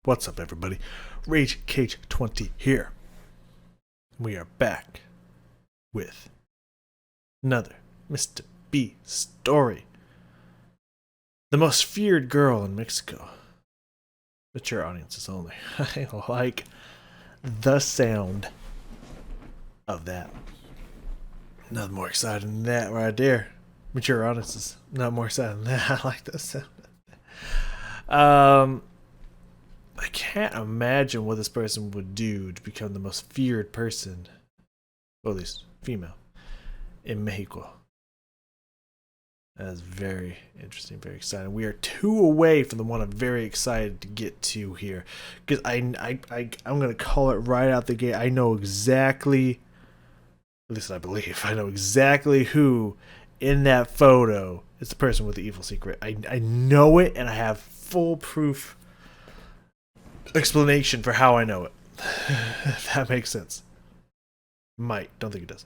What's up, everybody? Rage Cage 20 here. We are back with another Mr. B story. The most feared girl in Mexico. Mature audiences only. I like the sound of that. Nothing more exciting than that right there. Mature audiences. Not more exciting than that. I like the sound. I can't imagine what this person would do to become the most feared person, or at least female, in Mexico. That is very interesting, very exciting. We are 2 away from the one I'm very excited to get to here, because I'm gonna call it right out the gate. I know exactly, at least I believe, I know exactly who in that photo is the person with the evil secret. I know it, and I have full proof explanation for how I know it. If that makes sense. Don't think it does.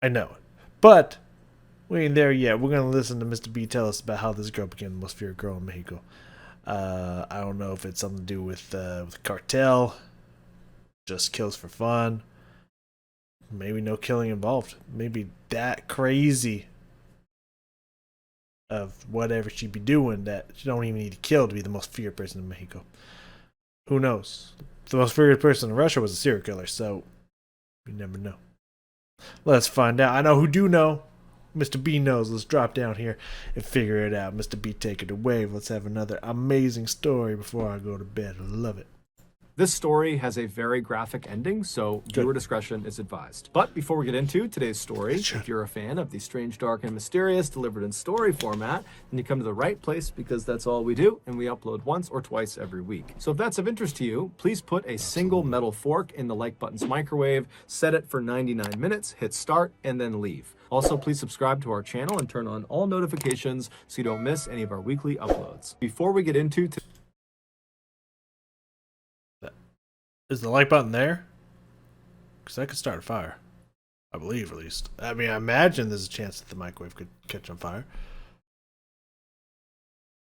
I know it. But we ain't there yet. We're gonna listen to Mr. B tell us about how this girl became the most feared girl in Mexico. I don't know if it's something to do with cartel, just kills for fun, maybe no killing involved, maybe that crazy of whatever she be doing that she don't even need to kill to be the most feared person in Mexico. Who knows? The most feared person in Russia was a serial killer, so we never know. Let's find out. I know who do know. Mr. B knows. Let's drop down here and figure it out. Mr. B, take it away. Let's have another amazing story before I go to bed. I love it. This story has a very graphic ending, so viewer discretion is advised. But before we get into today's story, if you're a fan of the strange, dark, and mysterious delivered in story format, then you come to the right place because that's all we do, and we upload once or twice every week. So if that's of interest to you, please put a single metal fork in the like button's microwave, set it for 99 minutes, hit start, and then leave. Also, please subscribe to our channel and turn on all notifications so you don't miss any of our weekly uploads. Before we get into Is the like button there? Because that could start a fire. I believe, at least. I mean, I imagine there's a chance that the microwave could catch on fire.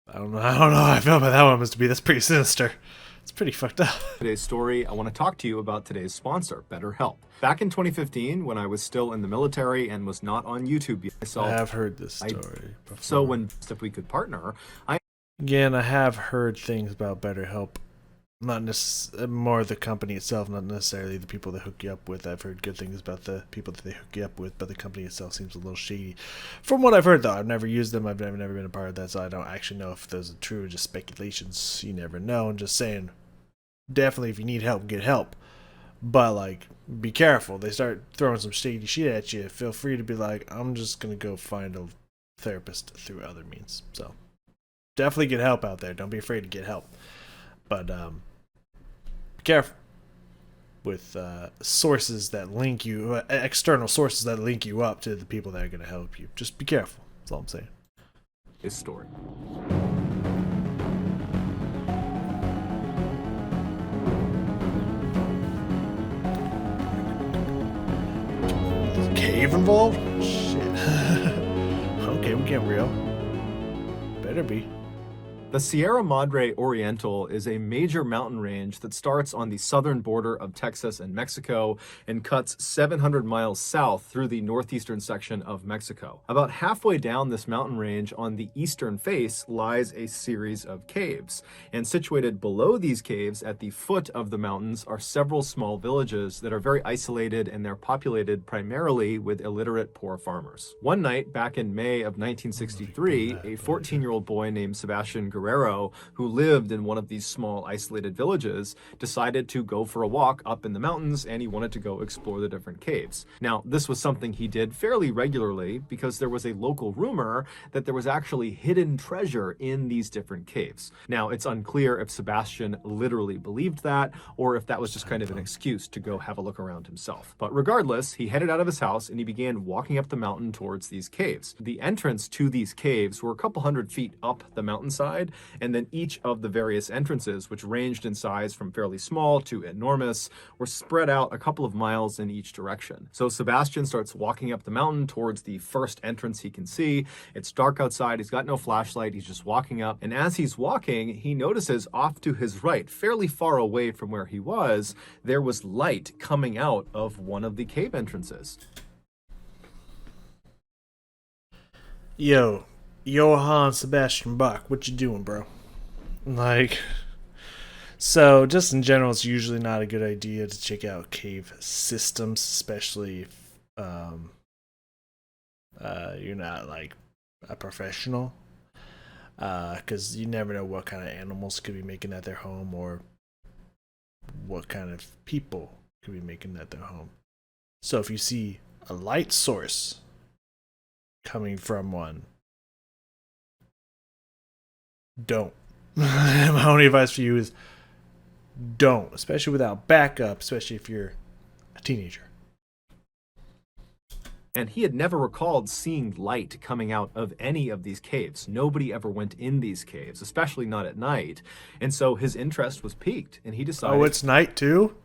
I don't know how I feel about that one, Mr. B. That's pretty sinister. It's pretty fucked up. Today's story, I want to talk to you about today's sponsor, BetterHelp. Back in 2015, when I was still in the military and was not on YouTube yet, I have heard this story before. So if we could partner, Again, I have heard things about BetterHelp. Not more the company itself, not necessarily the people they hook you up with. I've heard good things about the people that they hook you up with, but the company itself seems a little shady. From what I've heard, though, I've never used them. I've never been a part of that, so I don't actually know if those are true or just speculations. You never know. I'm just saying, definitely if you need help, get help. But, like, be careful. They start throwing some shady shit at you. Feel free to be like, I'm just going to go find a therapist through other means. So, definitely get help out there. Don't be afraid to get help. But, be careful with sources that link you, external sources that link you up to the people that are going to help you. Just be careful. That's all I'm saying. This story. Is a cave involved? Shit. Okay, we're getting real. Better be. The Sierra Madre Oriental is a major mountain range that starts on the southern border of Texas and Mexico and cuts 700 miles south through the northeastern section of Mexico. About halfway down this mountain range on the eastern face lies a series of caves, and situated below these caves at the foot of the mountains are several small villages that are very isolated, and they're populated primarily with illiterate poor farmers. One night back in May of 1963, a 14-year-old boy named Sebastian Guerrero, who lived in one of these small isolated villages, decided to go for a walk up in the mountains, and he wanted to go explore the different caves. Now, this was something he did fairly regularly because there was a local rumor that there was actually hidden treasure in these different caves. Now, it's unclear if Sebastian literally believed that or if that was just kind of an excuse to go have a look around himself. But regardless, he headed out of his house and he began walking up the mountain towards these caves. The entrance to these caves were a couple hundred feet up the mountainside, side, and then each of the various entrances, which ranged in size from fairly small to enormous, were spread out a couple of miles in each direction. So Sebastian starts walking up the mountain towards the first entrance he can see. It's dark outside, he's got no flashlight, he's just walking up, and as he's walking, he notices off to his right, fairly far away from where he was, there was light coming out of one of the cave entrances. Yo, Johann Sebastian Bach, what you doing, bro? Like, so just in general, it's usually not a good idea to check out cave systems, especially if you're not like a professional, because you never know what kind of animals could be making that their home, or what kind of people could be making that their home. So if you see a light source coming from one, don't. My only advice for you is don't, especially without backup, especially if you're a teenager. And he had never recalled seeing light coming out of any of these caves. Nobody ever went in these caves, especially not at night. And so his interest was piqued, and he decided... Oh, it's night too?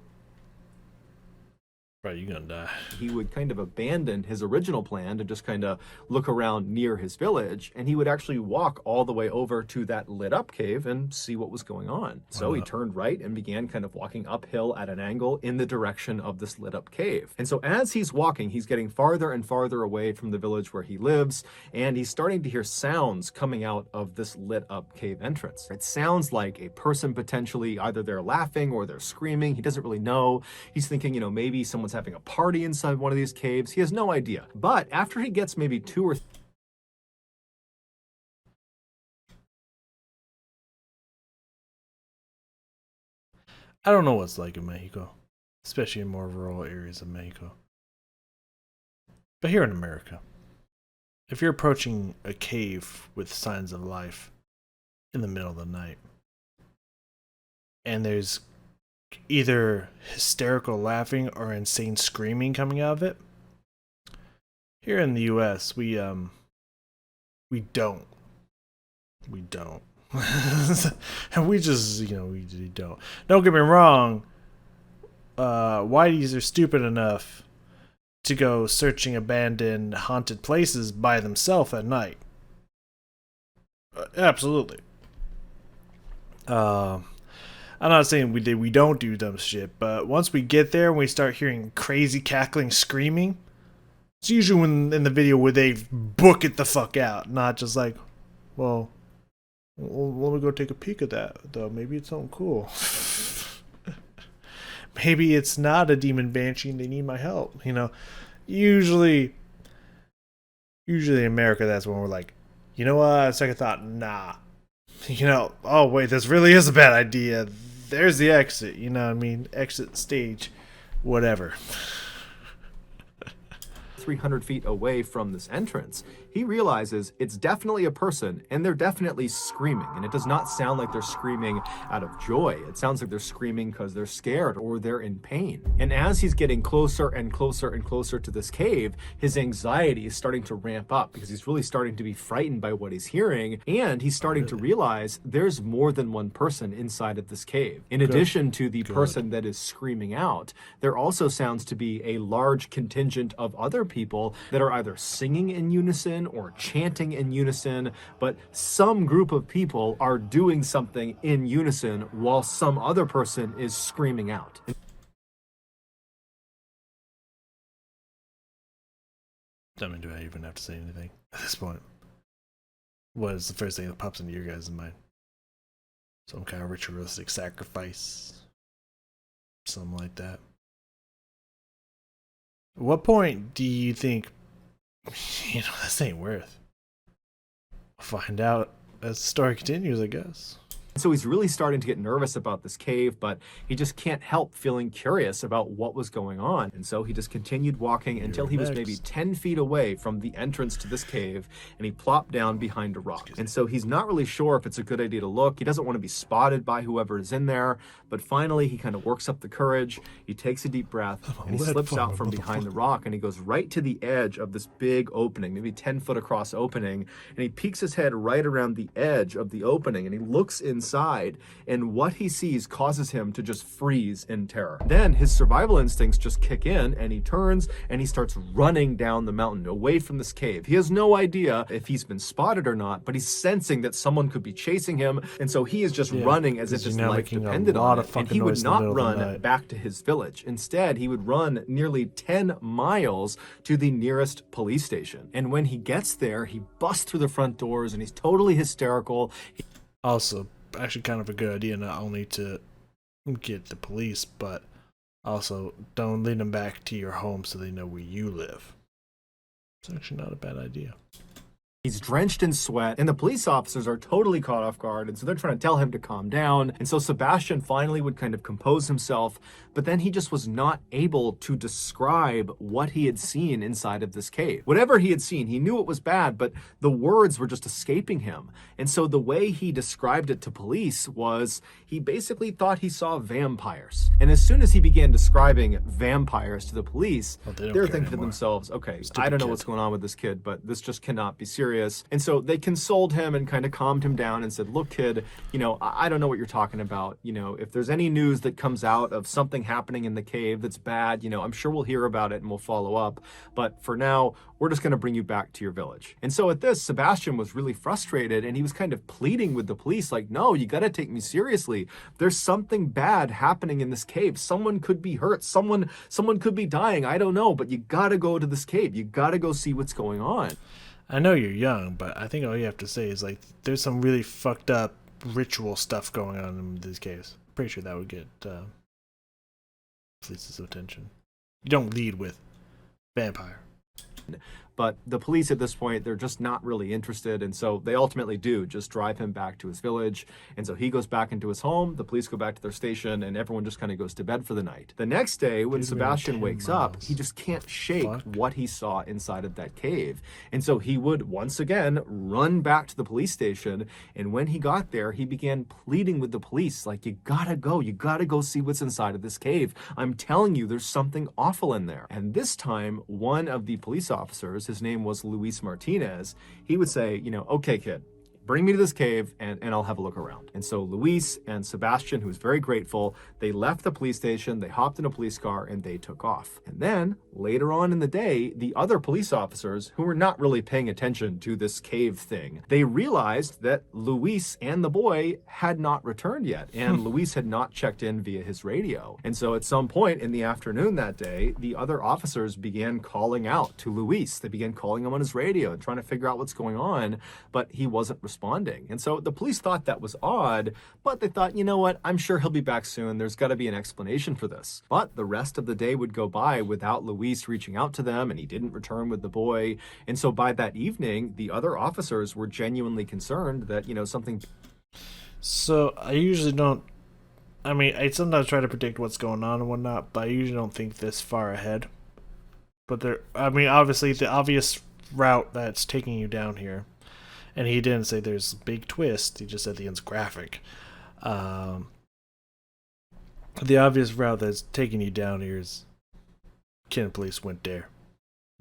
Bro, you're gonna die. He would kind of abandon his original plan to just kind of look around near his village, and he would actually walk all the way over to that lit up cave and see what was going on. So he turned right and began kind of walking uphill at an angle in the direction of this lit up cave. And so as he's walking, he's getting farther and farther away from the village where he lives, and he's starting to hear sounds coming out of this lit up cave entrance. It sounds like a person potentially, either they're laughing or they're screaming. He doesn't really know. He's thinking, maybe someone's having a party inside one of these caves. He has no idea. But after he gets maybe two or I don't know what's like in Mexico, especially in more rural areas of Mexico. But here in America, if you're approaching a cave with signs of life in the middle of the night, and there's either hysterical laughing or insane screaming coming out of it, here in the US, we don't. And we just, we don't. Don't get me wrong. Whiteys are stupid enough to go searching abandoned haunted places by themselves at night. Absolutely. I'm not saying we don't do dumb shit, but once we get there and we start hearing crazy cackling screaming, it's usually when in the video where they book it the fuck out, not just like, well, let me go take a peek at that, though. Maybe it's something cool. Maybe it's not a demon banshee and they need my help. Usually in America, that's when we're like, you know what? Second thought, nah. Oh wait, this really is a bad idea. There's the exit. You know what I mean? Exit stage, whatever. 300 feet away from this entrance, he realizes it's definitely a person, and they're definitely screaming. And it does not sound like they're screaming out of joy. It sounds like they're screaming because they're scared or they're in pain. And as he's getting closer and closer and closer to this cave, his anxiety is starting to ramp up because he's really starting to be frightened by what he's hearing. And he's starting to realize there's more than one person inside of this cave. In addition to the person that is screaming out, there also sounds to be a large contingent of other people that are either singing in unison or chanting in unison, but some group of people are doing something in unison while some other person is screaming out. I mean, do I even have to say anything at this point? What is the first thing that pops into your guys' mind? Some kind of ritualistic sacrifice? Something like that. At what point do you think, this ain't worth? We'll find out as the story continues, I guess. So he's really starting to get nervous about this cave, but he just can't help feeling curious about what was going on. And so he just continued walking until he was maybe 10 feet away from the entrance to this cave, and he plopped down behind a rock. And so he's not really sure if it's a good idea to look. He doesn't want to be spotted by whoever is in there, but finally he kind of works up the courage. He takes a deep breath, and he slips out from behind the rock, and he goes right to the edge of this big opening, maybe 10 foot across opening, and he peeks his head right around the edge of the opening, and he looks inside, and what he sees causes him to just freeze in terror. Then his survival instincts just kick in, and he turns and he starts running down the mountain away from this cave. He has no idea if he's been spotted or not, but he's sensing that someone could be chasing him, and so he is just running as if his life depended on it. And he would not run back to his village. Instead, he would run nearly 10 miles to the nearest police station. And when he gets there, he busts through the front doors and he's totally hysterical. Also, actually kind of a good idea not only to get the police, but also don't lead them back to your home so they know where you live. It's actually not a bad idea. He's drenched in sweat, and the police officers are totally caught off guard, and so they're trying to tell him to calm down. And so Sebastian finally would kind of compose himself, but then he just was not able to describe what he had seen inside of this cave. Whatever he had seen, he knew it was bad, but the words were just escaping him. And so the way he described it to police was he basically thought he saw vampires. And as soon as he began describing vampires to the police, they're thinking to themselves, okay, I don't know what's going on with this kid, but this just cannot be serious. And so they consoled him and kind of calmed him down and said, look, kid, I don't know what you're talking about. If there's any news that comes out of something happening in the cave that's bad, I'm sure we'll hear about it and we'll follow up. But for now, we're just going to bring you back to your village. And so at this, Sebastian was really frustrated, and he was kind of pleading with the police, like, no, you got to take me seriously. There's something bad happening in this cave. Someone could be hurt. Someone could be dying. I don't know, but you got to go to this cave. You got to go see what's going on. I know you're young, but I think all you have to say is, like, there's some really fucked up ritual stuff going on in this case. Pretty sure that would get police's attention. You don't lead with vampire. But the police at this point, they're just not really interested. And so they ultimately do just drive him back to his village. And so he goes back into his home. The police go back to their station, and everyone just kind of goes to bed for the night. The next day, when Sebastian wakes up, he just can't shake what he saw inside of that cave. And so he would once again run back to the police station. And when he got there, he began pleading with the police, like, you gotta go see what's inside of this cave. I'm telling you, there's something awful in there. And this time, one of the police officers, his name was Luis Martinez, he would say, okay, kid, bring me to this cave and I'll have a look around. And so Luis and Sebastian, who was very grateful, they left the police station, they hopped in a police car, and they took off. And then later on in the day, the other police officers, who were not really paying attention to this cave thing, they realized that Luis and the boy had not returned yet, and Luis had not checked in via his radio. And so at some point in the afternoon that day, the other officers began calling out to Luis. They began calling him on his radio and trying to figure out what's going on, but he wasn't responding. And so the police thought that was odd, but they thought, you know what, I'm sure he'll be back soon. There's got to be an explanation for this. But the rest of the day would go by without Luis reaching out to them, and he didn't return with the boy. And so by that evening, the other officers were genuinely concerned that, something... So I usually don't... I sometimes try to predict what's going on and whatnot, but I usually don't think this far ahead. But obviously the obvious route that's taking you down here, and he didn't say there's a big twist, he just said the end's graphic. The obvious route that's taking you down here is Ken police went there.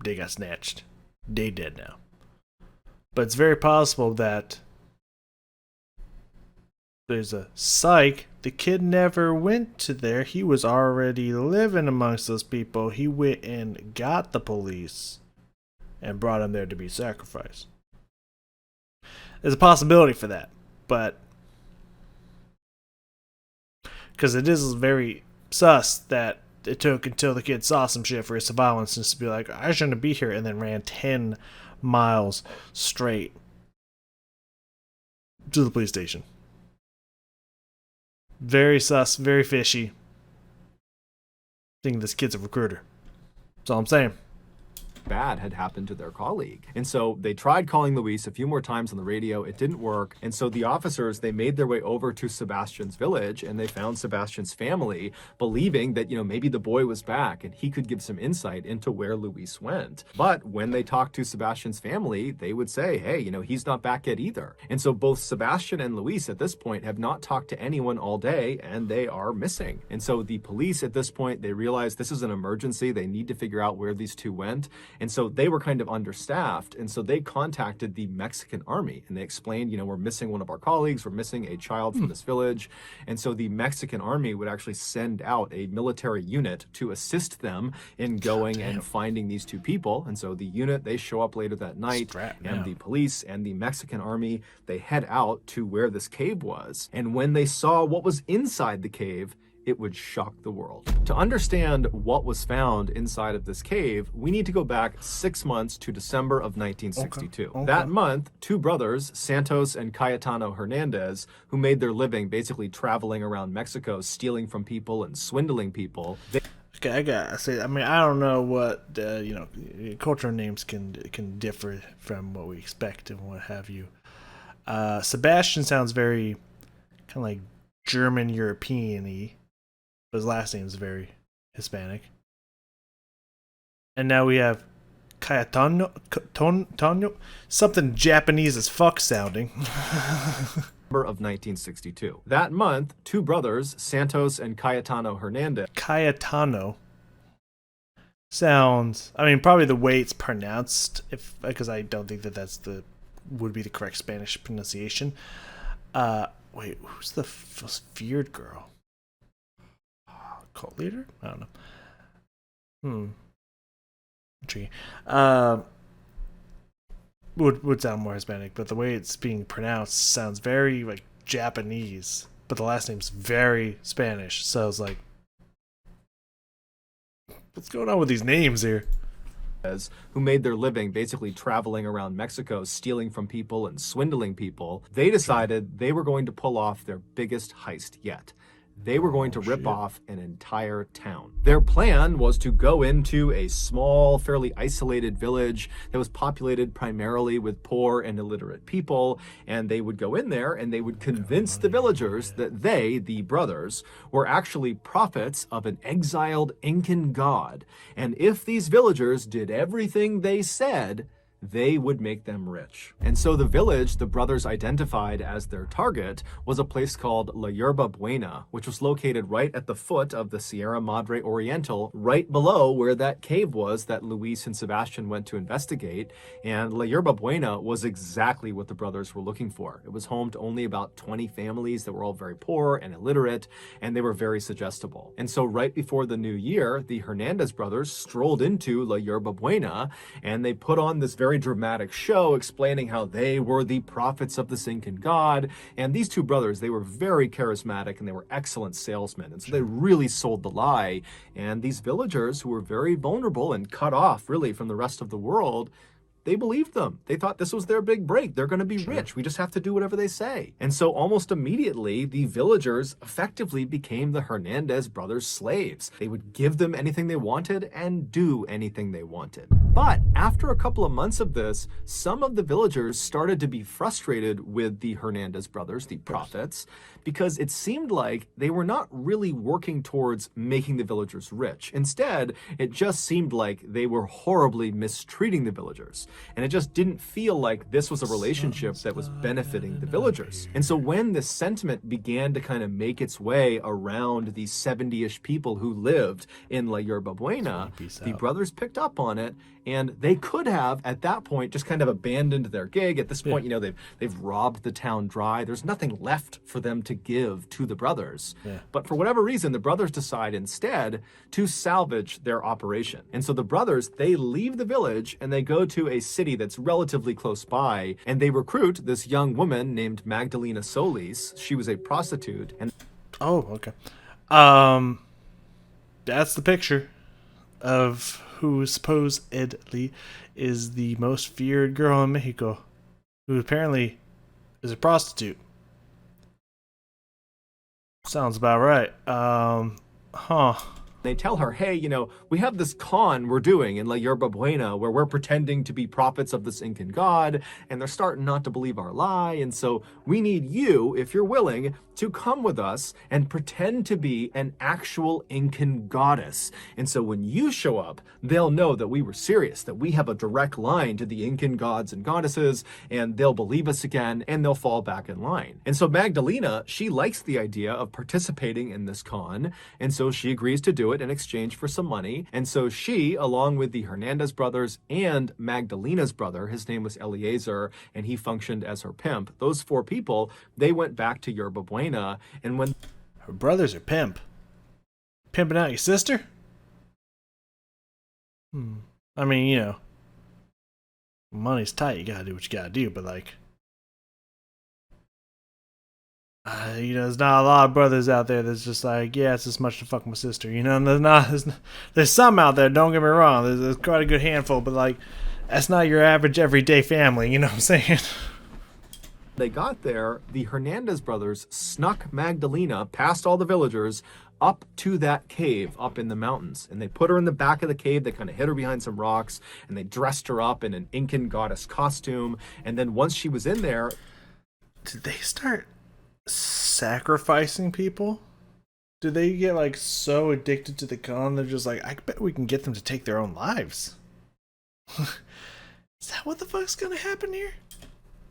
They got snatched. They dead now. But it's very possible that there's a psych. The kid never went to there. He was already living amongst those people. He went and got the police and brought him there to be sacrificed. There's a possibility for that, but because it is very sus that it took until the kid saw some shit for his survival instincts to be like, I shouldn't be here, and then ran 10 miles straight to the police station. Very sus, very fishy. I think this kid's a recruiter. That's all I'm saying. bad had happened to their colleague. And so they tried calling Luis a few more times on the radio. It didn't work. And so the officers, they made their way over to Sebastian's village, and they found Sebastian's family, believing that, maybe the boy was back and he could give some insight into where Luis went. But when they talked to Sebastian's family, they would say, hey, he's not back yet either. And so both Sebastian and Luis at this point have not talked to anyone all day, and they are missing. And so the police at this point, they realize this is an emergency. They need to figure out where these two went. And so they were kind of understaffed. And so they contacted the Mexican army, and they explained, we're missing one of our colleagues. We're missing a child from this village. And so the Mexican army would actually send out a military unit to assist them in going and finding these two people. And so the unit, they show up later that night, and the police and the Mexican army, they head out to where this cave was. And when they saw what was inside the cave, it would shock the world. To understand what was found inside of this cave, we need to go back 6 months to December of 1962. Okay. That month, two brothers, Santos and Cayetano Hernandez, who made their living basically traveling around Mexico, stealing from people and swindling people. Okay, I gotta say, I don't know what, cultural names can differ from what we expect and what have you. Sebastian sounds very kind of like German European-y, but his last name is very Hispanic. And now we have Cayetano, something Japanese as fuck sounding. Of 1962. That month, two brothers, Santos and Cayetano Hernandez. Cayetano sounds, probably the way it's pronounced, because I don't think that would be the correct Spanish pronunciation. Wait, who's the feared girl? Cult leader? I don't know. Intriguing. Would sound more Hispanic, but the way it's being pronounced sounds very like Japanese, but the last name's very Spanish. So it's like, what's going on with these names here? Who made their living basically traveling around Mexico, stealing from people and swindling people. They decided they were going to pull off their biggest heist yet. They were going to rip off an entire town. Their plan was to go into a small, fairly isolated village that was populated primarily with poor and illiterate people, and they would go in there and they would convince the villagers that they, the brothers, were actually prophets of an exiled Incan god. And if these villagers did everything they said, they would make them rich. And so the village the brothers identified as their target was a place called La Yerba Buena, which was located right at the foot of the Sierra Madre Oriental, right below where that cave was that Luis and Sebastian went to investigate. And La Yerba Buena was exactly what the brothers were looking for. It was home to only about 20 families that were all very poor and illiterate, and they were very suggestible. And so right before the new year, the Hernandez brothers strolled into La Yerba Buena, and they put on this very dramatic show explaining how they were the prophets of the Incan god. And these two brothers, they were very charismatic and they were excellent salesmen. And so they really sold the lie. And these villagers, who were very vulnerable and cut off really from the rest of the world, they believed them. They thought this was their big break. They're going to be rich. We just have to do whatever they say. And so almost immediately, the villagers effectively became the Hernandez brothers' slaves. They would give them anything they wanted and do anything they wanted. But after a couple of months of this, some of the villagers started to be frustrated with the Hernandez brothers, the prophets, because it seemed like they were not really working towards making the villagers rich. Instead, it just seemed like they were horribly mistreating the villagers. And it just didn't feel like this was a relationship that was benefiting the villagers. And so when this sentiment began to kind of make its way around the 70-ish people who lived in La Yerba Buena, the brothers picked up on it, and they could have, at that point, just kind of abandoned their gig. At this point, they've robbed the town dry. There's nothing left for them to give to the brothers. But for whatever reason, the brothers decide instead to salvage their operation. And so the brothers, they leave the village and they go to a city that's relatively close by, and they recruit this young woman named Magdalena Solis. She was a prostitute. And okay. That's the picture of who supposedly is the most feared girl in Mexico, who apparently is a prostitute. Sounds about right. They tell her, hey, we have this con we're doing in La Yerba Buena where we're pretending to be prophets of this Incan god, and they're starting not to believe our lie. And so we need you, if you're willing, to come with us and pretend to be an actual Incan goddess. And so when you show up, they'll know that we were serious, that we have a direct line to the Incan gods and goddesses, and they'll believe us again, and they'll fall back in line. And so Magdalena, she likes the idea of participating in this con, and so she agrees to do it in exchange for some money. And so she, along with the Hernandez brothers and Magdalena's brother, his name was Eliezer, and he functioned as her pimp, those 4 people, they went back to Yerba Buena. And when Her brother's a pimp. Pimping out your sister? I mean, money's tight. You gotta do what you gotta do, but like, there's not a lot of brothers out there that's just like, yeah, it's as much to fuck my sister. And there's some out there, don't get me wrong. There's quite a good handful, but like, that's not your average everyday family, you know what I'm saying? they got there, the Hernandez brothers snuck Magdalena past all the villagers up to that cave up in the mountains. And they put her in the back of the cave. They kind of hid her behind some rocks, and they dressed her up in an Incan goddess costume. And then once she was in there... Did they start sacrificing people? Did they get like so addicted to the con they're just like, I bet we can get them to take their own lives? Is that what the fuck's gonna happen here?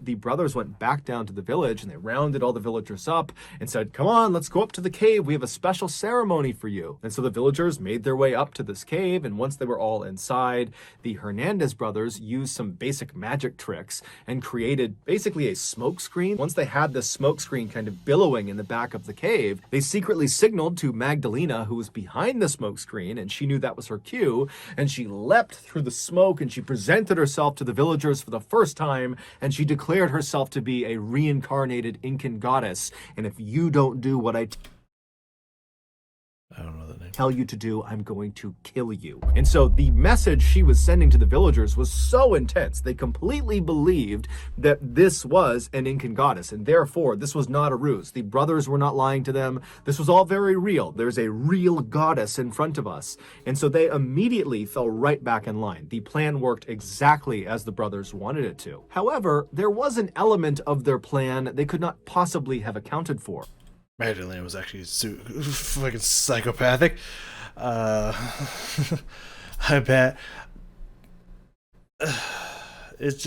The brothers went back down to the village, and they rounded all the villagers up and said, come on, let's go up to the cave. We have a special ceremony for you. And so the villagers made their way up to this cave, and once they were all inside, the Hernandez brothers used some basic magic tricks and created basically a smoke screen. Once they had this smoke screen kind of billowing in the back of the cave, they secretly signaled to Magdalena, who was behind the smoke screen, and she knew that was her cue, and she leapt through the smoke, and she presented herself to the villagers for the first time, and she declared herself to be a reincarnated Incan goddess. And if you don't do what I don't know that name. Tell you to do, I'm going to kill you. And so the message she was sending to the villagers was so intense. They completely believed that this was an Incan goddess, and therefore this was not a ruse. The brothers were not lying to them. This was all very real. There's a real goddess in front of us. And so they immediately fell right back in line. The plan worked exactly as the brothers wanted it to. However, there was an element of their plan they could not possibly have accounted for. Magdalena was actually fucking psychopathic. I bet. It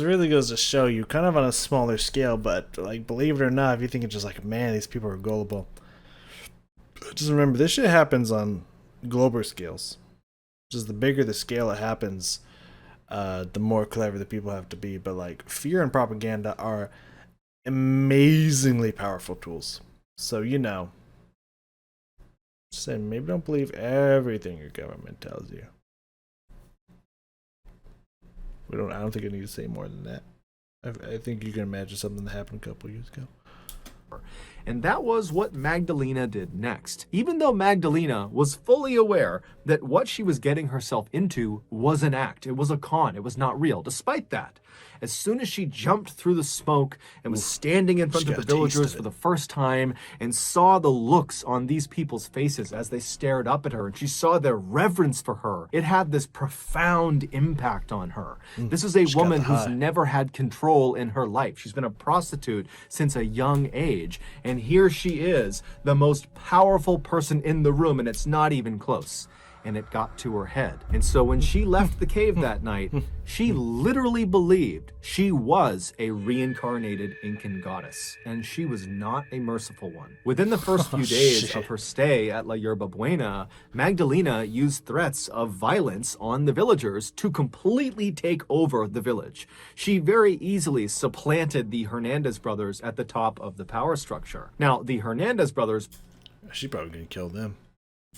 really goes to show you, kind of on a smaller scale, but like, believe it or not, if you think it's just like, man, these people are gullible. Just remember, this shit happens on global scales. Just the bigger the scale it happens, the more clever the people have to be. But like, fear and propaganda are amazingly powerful tools. So, say maybe don't believe everything your government tells you. I don't think I need to say more than that. I think you can imagine something that happened a couple years ago. And that was what Magdalena did next. Even though Magdalena was fully aware that what she was getting herself into was an act, it was a con, it was not real. Despite that, as soon as she jumped through the smoke and was standing in front of the villagers for the first time and saw the looks on these people's faces as they stared up at her, and she saw their reverence for her, it had this profound impact on her. This is a woman who's never had control in her life. She's been a prostitute since a young age, and here she is, the most powerful person in the room, and it's not even close. And it got to her head. And so when she left the cave that night, she literally believed she was a reincarnated Incan goddess. And she was not a merciful one. Within the first few days of her stay at La Yerba Buena, Magdalena used threats of violence on the villagers to completely take over the village. She very easily supplanted the Hernandez brothers at the top of the power structure. Now, the Hernandez brothers... She probably gonna kill them.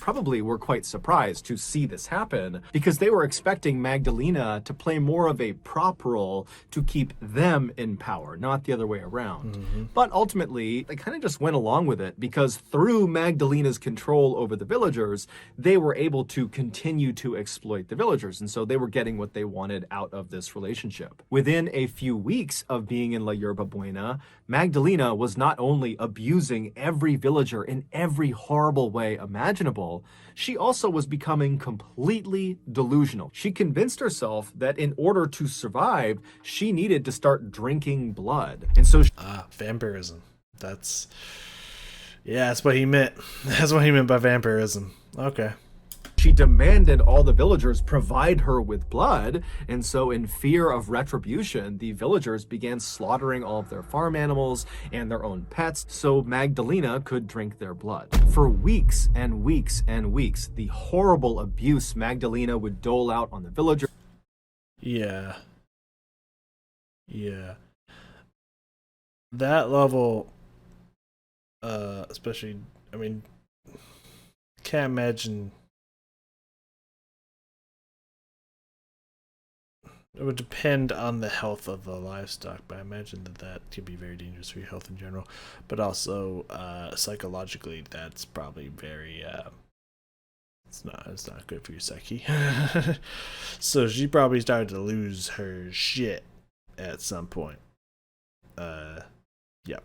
Probably were quite surprised to see this happen because they were expecting Magdalena to play more of a prop role to keep them in power, not the other way around. But ultimately, they kind of just went along with it because through Magdalena's control over the villagers, they were able to continue to exploit the villagers. And so they were getting what they wanted out of this relationship. Within a few weeks of being in La Yerba Buena, Magdalena was not only abusing every villager in every horrible way imaginable, well, she also was becoming completely delusional. She convinced herself that in order to survive, she needed to start drinking blood. And so Vampirism. That's yeah, that's what he meant. That's what he meant by vampirism. Okay. she demanded all the villagers provide her with blood, and so in fear of retribution, the villagers began slaughtering all of their farm animals and their own pets so Magdalena could drink their blood. For weeks and weeks and weeks, the horrible abuse Magdalena would dole out on the villagers. Yeah. Yeah. That level, especially, I mean, can't imagine. It would depend on the health of the livestock, but I imagine that that could be very dangerous for your health in general. But also, psychologically, that's probably very. It's not good for your psyche. So she probably started to lose her shit at some point. Yeah.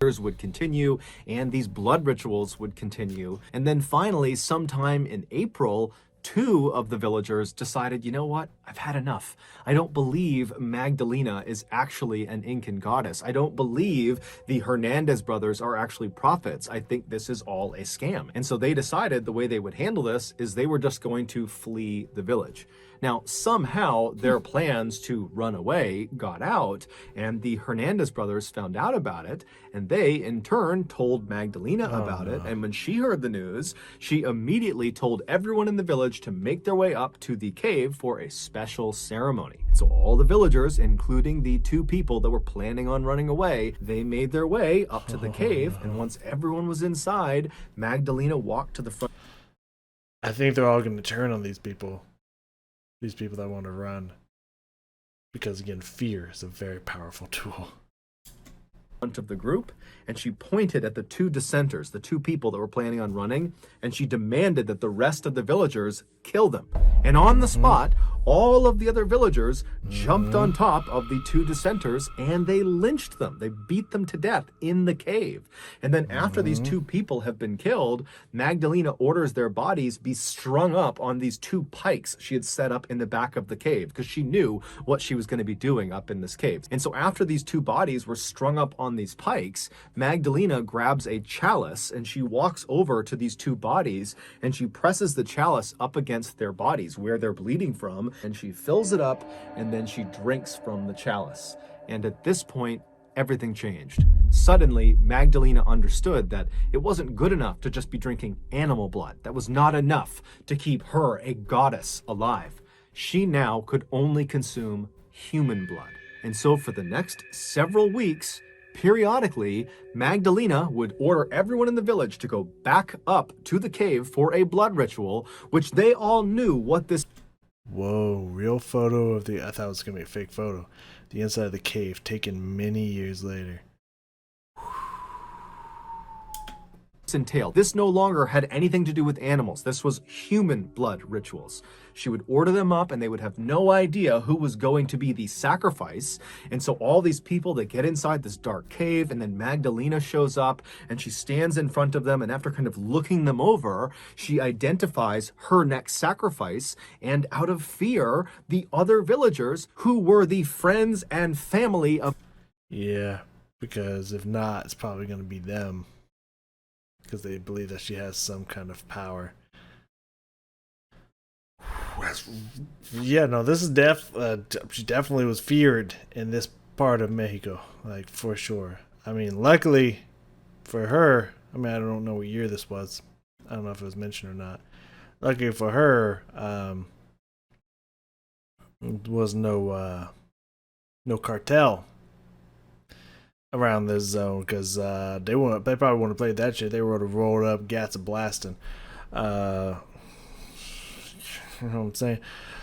Would continue, and these blood rituals would continue. And then finally, sometime in April, two of the villagers decided, you know what? I've had enough. I don't believe Magdalena is actually an Incan goddess. I don't believe the Hernandez brothers are actually prophets. I think this is all a scam. And so they decided the way they would handle this is they were just going to flee the village. Now, somehow their plans to run away got out, and the Hernandez brothers found out about it, and they, in turn, told Magdalena about it. And when she heard the news, she immediately told everyone in the village to make their way up to the cave for a special ceremony. So all the villagers, including the two people that were planning on running away, they made their way up to the cave, and once everyone was inside, Magdalena walked to the front. I think they're all going to turn on these people. These people that want to run. Because again, fear is a very powerful tool. Front of the group, and she pointed at the two dissenters, the two people that were planning on running, and she demanded that the rest of the villagers kill them. And on the spot, all of the other villagers jumped on top of the two dissenters and they lynched them. They beat them to death in the cave. And then after these two people have been killed, Magdalena orders their bodies be strung up on these two pikes she had set up in the back of the cave because she knew what she was going to be doing up in this cave. And so after these two bodies were strung up on these pikes, Magdalena grabs a chalice and she walks over to these two bodies and she presses the chalice up against their bodies where they're bleeding from, and she fills it up and then she drinks from the chalice. And at this point, everything changed. Suddenly, Magdalena understood that it wasn't good enough to just be drinking animal blood. That was not enough to keep her, a goddess, alive. She now could only consume human blood. And so for the next several weeks, periodically, Magdalena would order everyone in the village to go back up to the cave for a blood ritual, which they all knew what this. Whoa, real photo of the. I thought it was going to be a fake photo. The inside of the cave, taken many years later. Entailed. This no longer had anything to do with animals. This was human blood rituals. She would order them up and they would have no idea who was going to be the sacrifice. And so all these people, they get inside this dark cave, and then Magdalena shows up and she stands in front of them, and after kind of looking them over, she identifies her next sacrifice, and out of fear, the other villagers who were the friends and family of. Yeah, because if not, it's probably going to be them. Because they believe that she has some kind of power. Yeah, no, this is she definitely was feared in this part of Mexico, like for sure. I mean, luckily for her, I mean, I don't know what year this was. I don't know if it was mentioned or not. Luckily for her, there was no cartel around this zone, because they probably want to play that shit. They would have rolled up, gats a blasting. You know what I'm saying?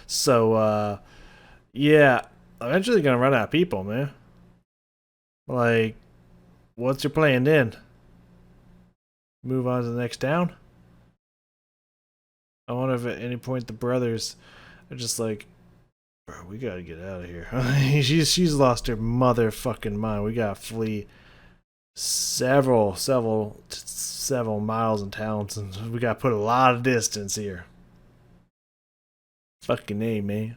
So yeah, eventually gonna run out of people, man. Like, what's your plan then? Move on to the next town? I wonder if at any point the brothers are just like, bro, we gotta get out of here. she's lost her motherfucking mind. We gotta flee several several miles in town, since we got to put a lot of distance here. Fucking A, man.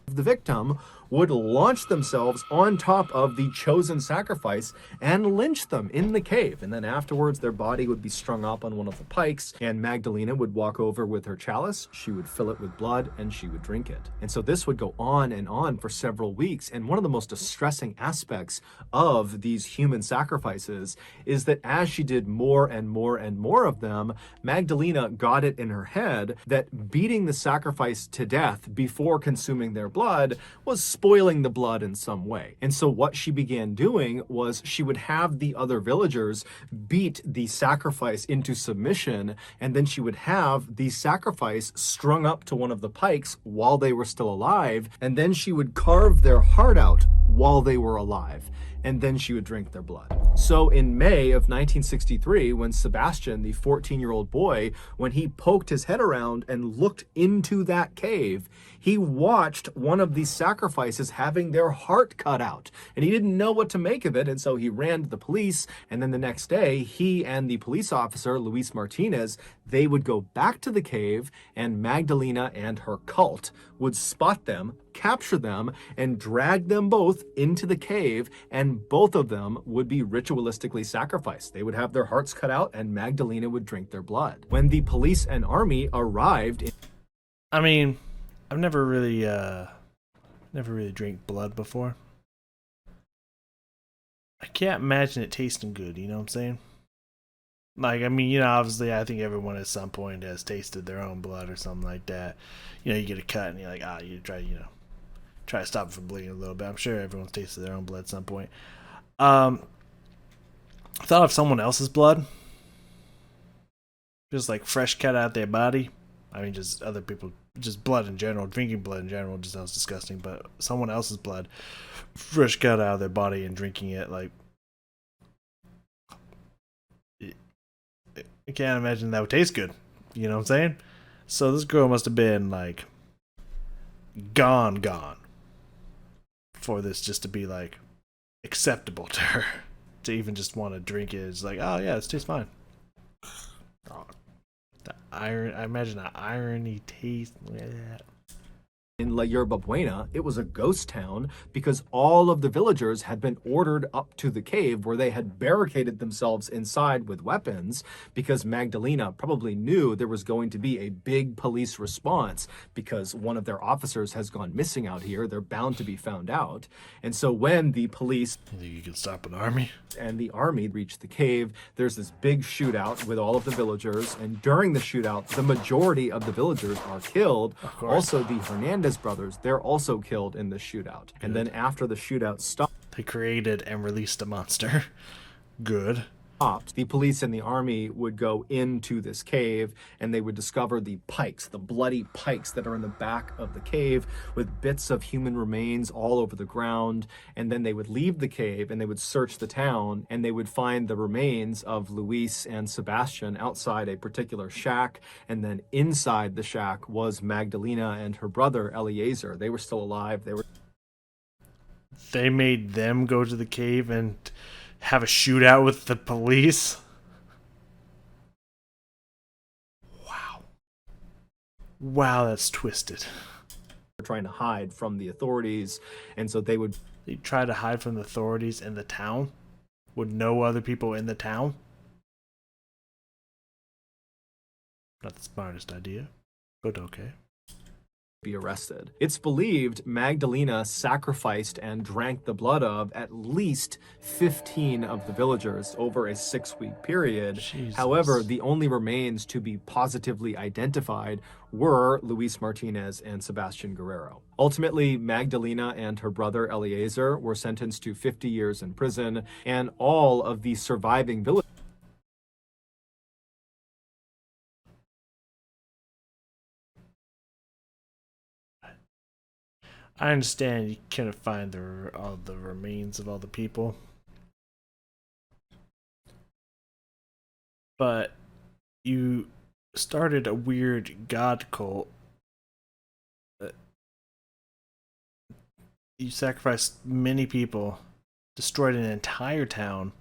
The victim would launch themselves on top of the chosen sacrifice and lynch them in the cave. And then afterwards, their body would be strung up on one of the pikes, and Magdalena would walk over with her chalice. She would fill it with blood, and she would drink it. And so this would go on and on for several weeks. And one of the most distressing aspects of these human sacrifices is that as she did more and more and more of them, Magdalena got it in her head that beating the sacrifice to death before consuming their blood was spoiling the blood in some way. And so what she began doing was she would have the other villagers beat the sacrifice into submission, and then she would have the sacrifice strung up to one of the pikes while they were still alive, and then she would carve their heart out while they were alive, and then she would drink their blood. So in May of 1963, when Sebastian, the 14-year-old boy, when he poked his head around and looked into that cave, he watched one of these sacrifices having their heart cut out, and he didn't know what to make of it, and so he ran to the police. And then the next day, he and the police officer, Luis Martinez, they would go back to the cave, and Magdalena and her cult would spot them, capture them, and drag them both into the cave, and both of them would be ritualistically sacrificed. They would have their hearts cut out, and Magdalena would drink their blood. When the police and army arrived I mean, I've never really drank blood before. I can't imagine it tasting good, you know what I'm saying? Like, I mean, obviously, I think everyone at some point has tasted their own blood or something like that. You get a cut and you're like, you try to stop it from bleeding a little bit. I'm sure everyone's tasted their own blood at some point. I thought of someone else's blood. Just like fresh cut out their body. I mean, just other people, just blood in general, drinking blood in general just sounds disgusting, but someone else's blood, fresh cut out of their body and drinking it, like, I can't imagine that would taste good. You know what I'm saying? So this girl must have been, like, gone for this just to be, like, acceptable to her. To even just want to drink it. It's like, oh yeah, this tastes fine. Oh, I imagine the irony taste. in La Yerba Buena, it was a ghost town because all of the villagers had been ordered up to the cave where they had barricaded themselves inside with weapons because Magdalena probably knew there was going to be a big police response because one of their officers has gone missing out here. They're bound to be found out. And so when the police You think you can stop an army? and the army reached the cave, there's this big shootout with all of the villagers. And during the shootout, the majority of the villagers are killed. Of course. Also, the Hernandez brothers, they're also killed in the shootout. And then after the shootout stopped, They created and released a monster. Good. the police and the army would go into this cave and they would discover the pikes, the bloody pikes that are in the back of the cave with bits of human remains all over the ground. And then they would leave the cave and they would search the town and they would find the remains of Luis and Sebastian outside a particular shack. And then inside the shack was Magdalena and her brother Eliezer. They were still alive. They made them go to the cave and have a shootout with the police. Wow, that's twisted. trying to hide from the authorities. And so they would They try to hide from the authorities in the town with no other people in the town. Not the smartest idea, but okay. be arrested. It's believed Magdalena sacrificed and drank the blood of at least 15 of the villagers over a 6-week period. Jesus. However, the only remains to be positively identified were Luis Martinez and Sebastian Guerrero. Ultimately, Magdalena and her brother Eliezer were sentenced to 50 years in prison, and all of the surviving villagers I understand you couldn't find all the remains of all the people, but you started a weird god cult. You sacrificed many people, destroyed an entire town,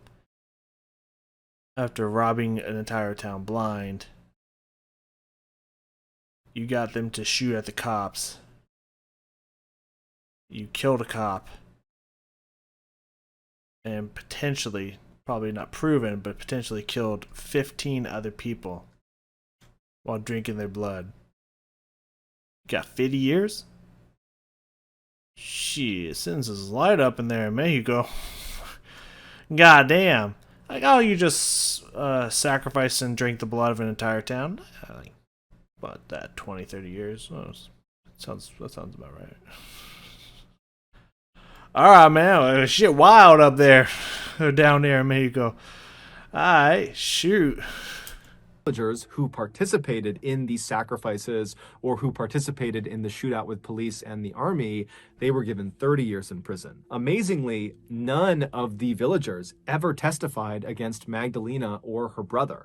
after robbing an entire town blind, you got them to shoot at the cops. You killed a cop. And potentially, probably not proven, but potentially killed 15 other people while drinking their blood. You got 50 years? Shit, sentence is light up in there in Mexico. God damn. Like, oh, you just sacrifice and drink the blood of an entire town? Like, about that 20, 30 years? Oh, that sounds about right. Alright, man. Shit wild up there. Down there in Mexico. Alright, shoot. Villagers who participated in these sacrifices or who participated in the shootout with police and the army, they were given 30 years in prison. Amazingly, none of the villagers ever testified against Magdalena or her brother.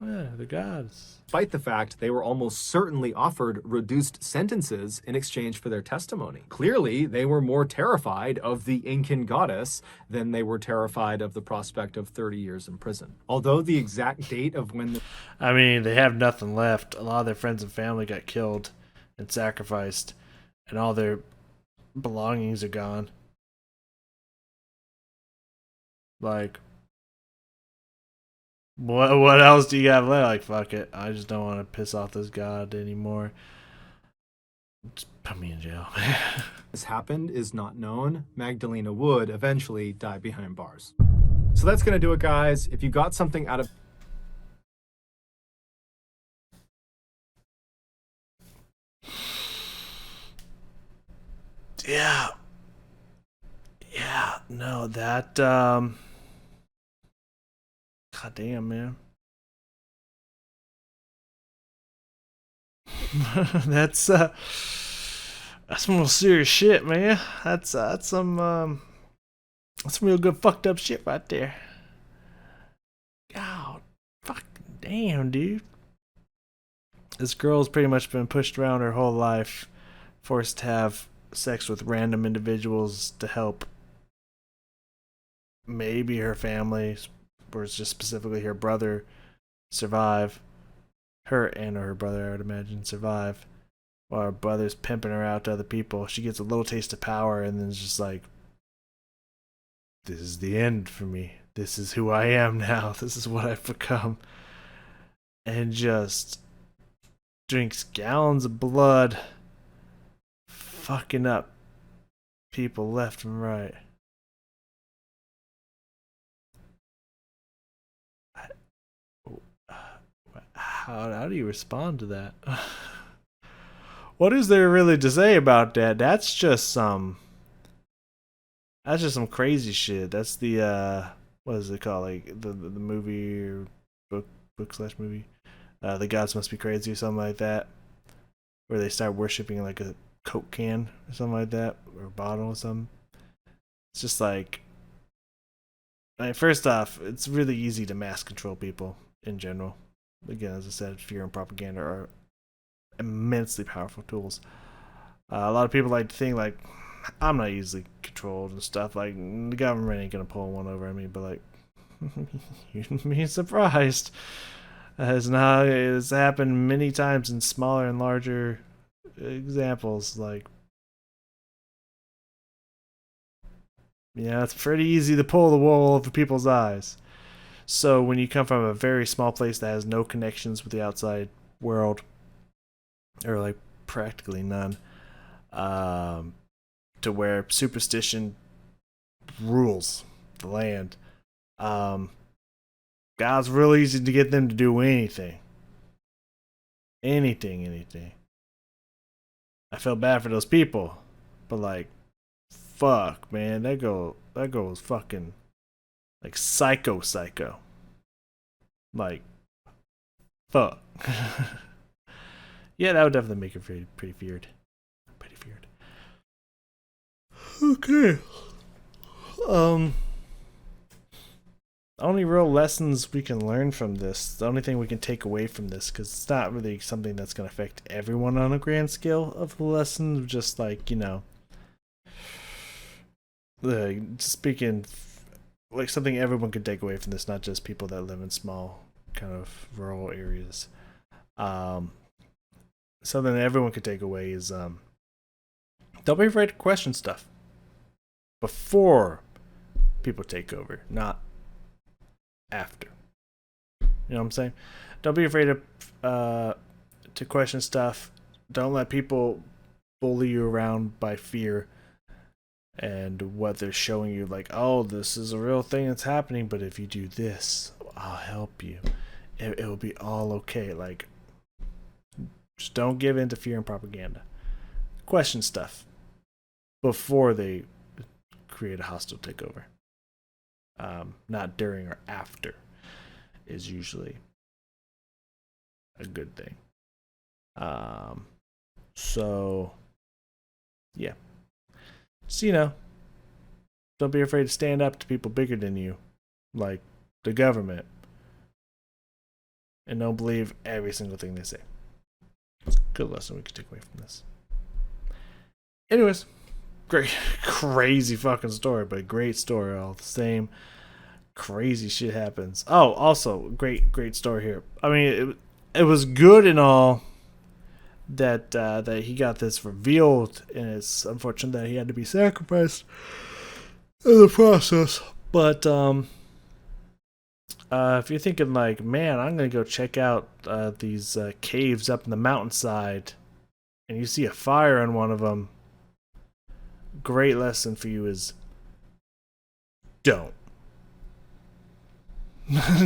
Yeah, the gods. Despite the fact they were almost certainly offered reduced sentences in exchange for their testimony. Clearly, they were more terrified of the Incan goddess than they were terrified of the prospect of 30 years in prison. Although the exact date of when I mean, they have nothing left. A lot of their friends and family got killed and sacrificed, and all their belongings are gone. Like, what else do you have left? Like, fuck it. I just don't want to piss off this god anymore. Just put me in jail. this happened is not known. Magdalena would eventually die behind bars. So that's going to do it, guys. If you got something out of Yeah. Yeah, no, that God damn, man. That's some real serious shit, man. That's some real good fucked up shit right there. God, fucking damn, dude. This girl's pretty much been pushed around her whole life, forced to have sex with random individuals to help maybe her family, or just specifically her brother, survive. Her and her brother, I would imagine, survive. While her brother's pimping her out to other people. She gets a little taste of power and then it's just like, this is the end for me. This is who I am now. This is what I've become. And just drinks gallons of blood, fucking up people left and right. How do you respond to that? What is there really to say about that? That's just some crazy shit. That's the what is it called? Like the movie or book slash movie. The gods must be crazy or something like that. Where they start worshipping like a Coke can or something like that, or a bottle or something. It's just like, I mean, first off, it's really easy to mass control people in general. Again, as I said, fear and propaganda are immensely powerful tools. A lot of people like to think like, I'm not easily controlled and stuff. Like, the government ain't gonna pull one over me, but like, you'd be surprised. It's happened many times in smaller and larger examples. Like, yeah, it's pretty easy to pull the wool over people's eyes. So when you come from a very small place that has no connections with the outside world, or like practically none, to where superstition rules the land, God's real easy to get them to do anything. Anything. I felt bad for those people, but like, fuck, man, that goes fucking like psycho. Like, fuck. Yeah, that would definitely make it pretty feared. Pretty feared. Okay. Only real lessons we can learn from this, the only thing we can take away from this, because it's not really something that's going to affect everyone on a grand scale of the lessons, just like, you know, speaking like something everyone could take away from this, not just people that live in small kind of rural areas. Um, Something that everyone could take away is don't be afraid to question stuff before people take over, not after. You know what I'm saying? Don't be afraid to question stuff. Don't let people bully you around by fear and what they're showing you. Like, oh, this is a real thing that's happening, but if you do this, I'll help you. It will be all okay. Like, just don't give in to fear and propaganda. Question stuff before they create a hostile takeover. Not during or after is usually a good thing. So yeah. So, you know, don't be afraid to stand up to people bigger than you, like the government, and don't believe every single thing they say. It's a good lesson we can take away from this. Anyways, great, crazy fucking story, but great story all the same. Crazy shit happens. Oh, also, great story here. I mean, it was good and all that he got this revealed, and it's unfortunate that he had to be sacrificed in the process. But if you're thinking like, man, I'm gonna go check out these caves up in the mountainside, and you see a fire in one of them, great lesson for you is don't.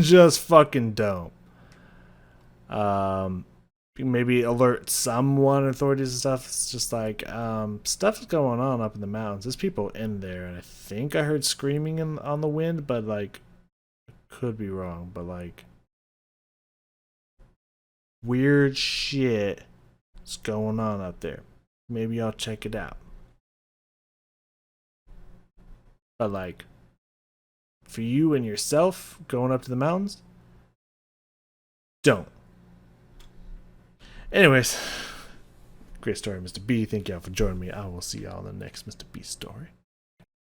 Just fucking don't. Maybe alert someone, authorities and stuff. It's just like stuff's going on up in the mountains. There's people in there, and I think I heard screaming on the wind, but like could be wrong. But like weird shit is going on up there. Maybe I'll check it out. But like for you and yourself going up to the mountains, don't. Anyways, great story, Mr. B. Thank y'all for joining me. I will see y'all in the next Mr. B story.